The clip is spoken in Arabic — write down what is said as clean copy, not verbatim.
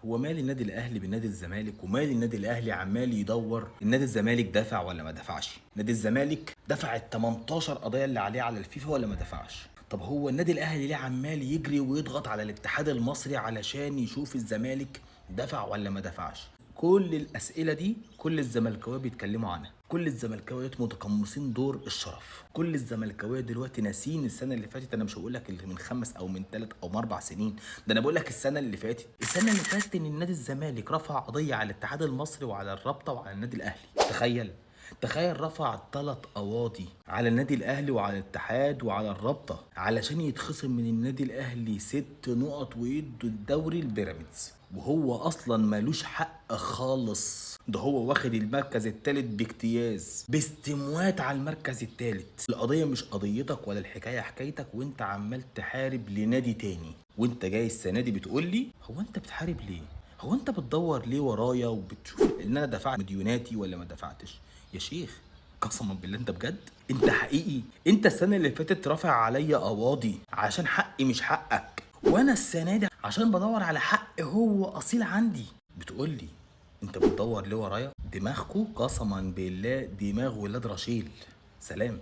هو مال النادي الاهلي بالنادي الزمالك؟ ومال النادي الاهلي عمال يدور النادي الزمالك دفع ولا ما دفعش؟ نادي الزمالك دفع ال 18 قضيه اللي عليه على الفيفا ولا ما دفعش؟ طب هو النادي الاهلي ليه عمال يجري ويضغط على الاتحاد المصري علشان يشوف الزمالك دفع ولا ما دفعش؟ كل الاسئله دي كل الزملكاويه بيتكلموا عنها، كل الزملكاويه متقمصين دور الشرف، كل الزملكاويه دلوقتي ناسين السنه اللي فاتت. انا مش هقول لك اللي من 5 او من 3 او من 4 سنين، ده انا بقول لك السنه اللي فاتت. السنه اللي فاتت ان النادي الزمالك رفع قضيه على الاتحاد المصري وعلى الرابطه وعلى النادي الاهلي. تخيل رفع 3 قواضي على النادي الاهلي وعلى الاتحاد وعلى الرابطه علشان يتخصم من النادي الاهلي 6 نقط ويدوا الدوري البيراميدز، وهو اصلا مالوش حق خالص. ده هو واخد المركز الثالث باجتياز باستموات على المركز الثالث. القضيه مش قضيتك ولا الحكايه حكايتك، وانت عمال تحارب لنادي تاني. وانت جاي السنه دي بتقول لي هو انت بتحارب ليه؟ هو انت بتدور ليه ورايا وبتشوف ان انا دفعت مديوناتي ولا ما دفعتش؟ يا شيخ قسما بالله انت بجد؟ انت حقيقي؟ انت السنه اللي فاتت رافع عليا قواضي عشان حقي مش حقك، وانا السنه دي عشان بدور على حق هو اصيل عندي بتقول لي انت بتدور ليه ورايا؟ دماغكو قسما بالله دماغ ولاد رشيل. سلام.